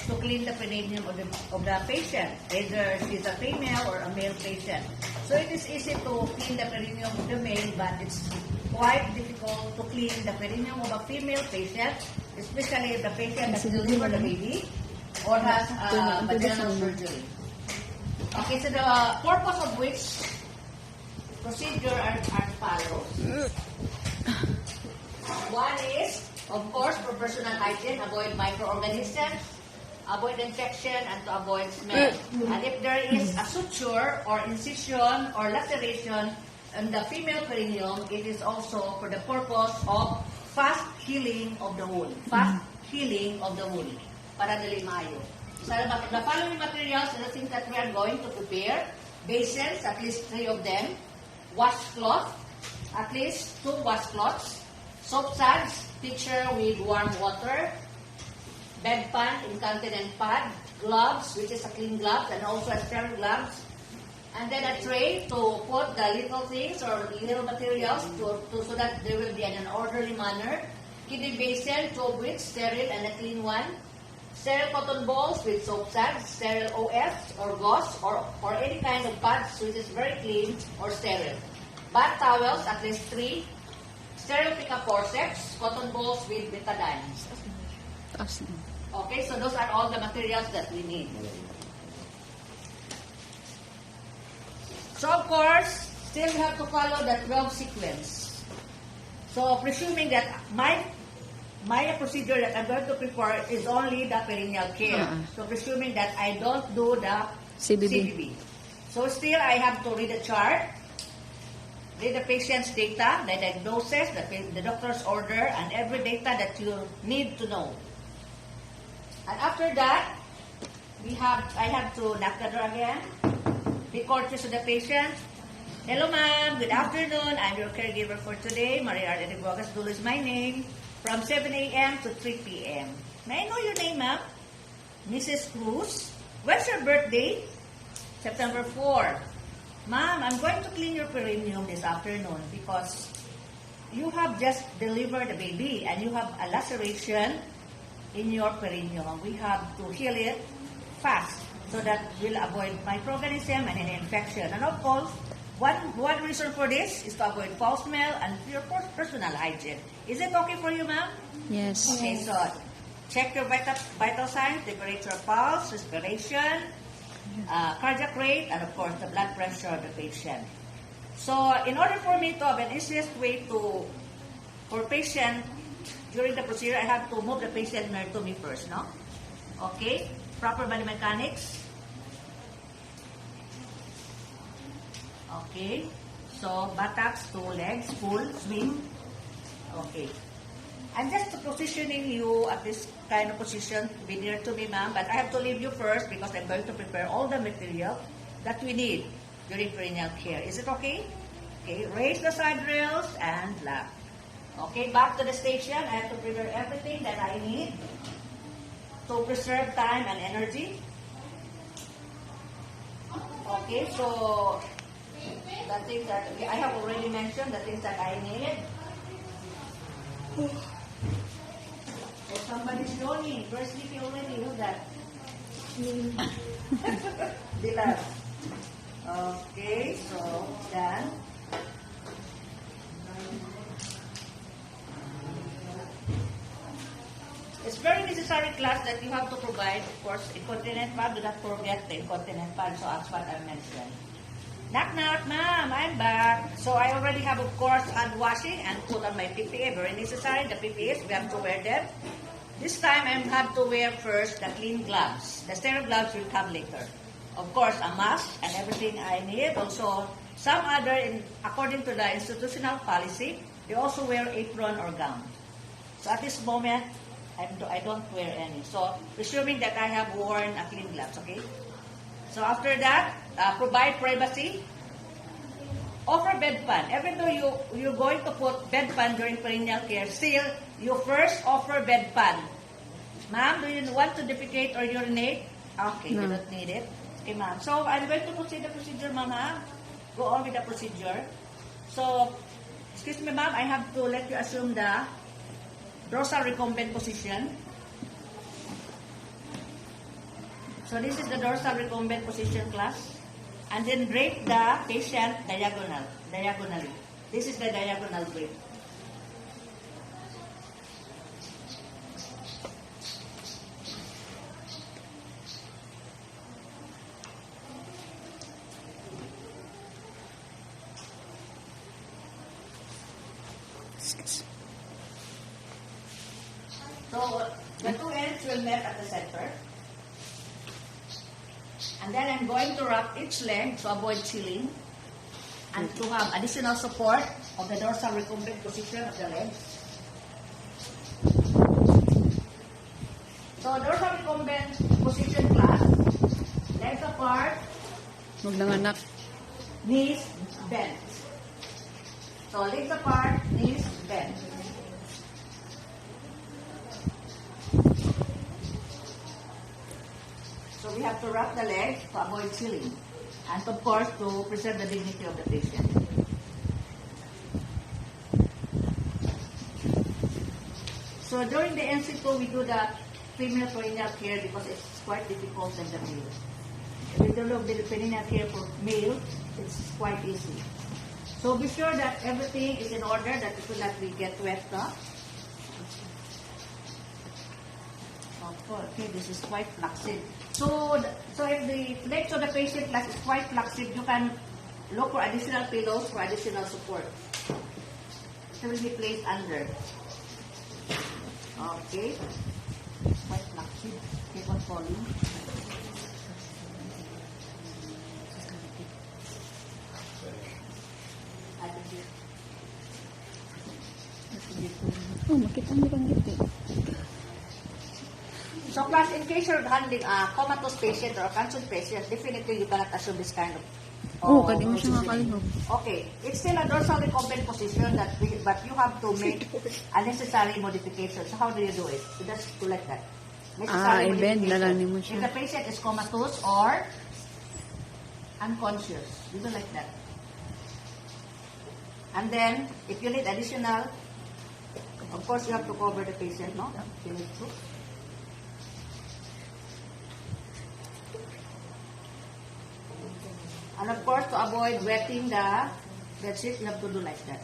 to clean the perineum of the patient, either she's a female or a male patient. So it is easy to clean the perineum of the male, but it's quite difficult to clean the perineum of a female patient, especially if the patient has delivered a baby or has vaginal surgery. Okay, so the purpose of which procedure are as follows. One is, of course, for personal hygiene, avoid microorganisms, avoid infection, and to avoid smell. And if there is a suture or incision or laceration in the female perineum, it is also for the purpose of fast healing of the wound. Fast healing of the wound. Para dali maayo. So the following materials are the things that we are going to prepare. Basins, at least 3 of them. Washcloth, at least 2 washcloths. Soap suds, pitcher with warm water. Bedpan, incontinent pad. Gloves, which is a clean glove, and also a sterile gloves. And then a tray to put the little things or little materials so that they will be in an orderly manner. Kidney basin, 2 of which sterile and a clean one. Sterile cotton balls with soap suds, sterile OS or gauze or any kind of pads which is very clean or sterile. Bath towels, at least 3. Sterile pick-up forceps, cotton balls with betadine. Okay, so those are all the materials that we need. So of course, still we have to follow the 12 sequence. So presuming that my procedure that I'm going to prepare is only the perineal care. So presuming that I don't do the CBB. So still I have to read the chart, read the patient's data, the diagnosis, the doctor's order, and every data that you need to know. And after that, I have to knock the door again, be courteous to the patient. Hello ma'am, good afternoon. I'm your caregiver for today. Maria Ardenbogas Dulu is my name. From 7 a.m. to 3 p.m. May I know your name, ma'am? Mrs. Cruz. When's your birthday? September 4. Ma'am, I'm going to clean your perineum this afternoon because you have just delivered a baby and you have a laceration in your perineum. We have to heal it fast so that we'll avoid microorganism and any infection. And of course, one reason for this is to avoid foul smell and your personal hygiene. Is it okay for you, ma'am? Yes. Okay, so check your vital signs, temperature, pulse, respiration, cardiac rate, and of course the blood pressure of the patient. So in order for me to have an easiest way for patient during the procedure, I have to move the patient near to me first, no? Okay, proper body mechanics. Okay, so buttocks, 2 legs, full swing. Okay. I'm just positioning you at this kind of position to be near to me, ma'am, but I have to leave you first because I'm going to prepare all the material that we need during perineal care. Is it okay? Okay, raise the side rails and lap. Okay, back to the station. I have to prepare everything that I need to preserve time and energy. Okay, so the things that I have already mentioned, the things that I need. Oh, somebody's yawning. We're sleeping already. Who's that? Dilan. Okay, so done. It's very necessary, class, that you have to provide, of course, incontinent pad. Do not forget the incontinent pad. So that's what I mentioned. Knock, knock, ma'am, I'm back. So I already have, of course, hand washing and put on my PPE. Very necessary. The PPEs, we have to wear them. This time, I have to wear first the clean gloves. The sterile gloves will come later. Of course, a mask and everything I need. Also, some other, according to the institutional policy, they also wear apron or gown. So at this moment, I don't wear any. So, presuming that I have worn a clean gloves, okay? So after that, provide privacy. Offer bedpan. Even though you're going to put bedpan during perineal care, still, you first offer bedpan. Ma'am, do you want to defecate or urinate? Okay, no. You don't need it. Okay, ma'am. So I'm going to proceed the procedure, ma'am. Go on with the procedure. So, excuse me, ma'am, I have to let you assume the dorsal recumbent position. So this is the dorsal recumbent position class. And then drape the patient diagonally. This is the diagonal drape. So the two ends will meet at the center. And then I'm going to wrap each leg to avoid chilling and to have additional support of the dorsal recumbent position of the legs. So dorsal recumbent position class, legs apart, Maglanganak. knees bent. So legs apart, knees bent. So we have to wrap the legs to avoid chilling and of course to preserve the dignity of the patient. So during the NC2 we do the female perineal care because it's quite difficult than the male. If we do the perineal care for male, it's quite easy. So be sure that everything is in order, that it will not be get wet up. Okay, this is quite flaccid. So if the legs of the patient is quite flaccid, you can look for additional pillows for additional support. It will be placed under. Okay. Quite flaccid. Keep on falling. Oh, makita mo kang giti. So class, in case you're handling a comatose patient or a cancer patient, definitely you cannot assume this kind of Kadi mo siya positioning. makalihog. Okay, it's still a dorsal recumbent position but you have to make a necessary modification. So how do you do it? You just do like that. I-bend na lang mo If siya. the patient is comatose or unconscious, you do like that. And then, if you need additional, of course you have to cover the patient, no? You need to. And of course, to avoid wetting the bedsheet, you have to do like that.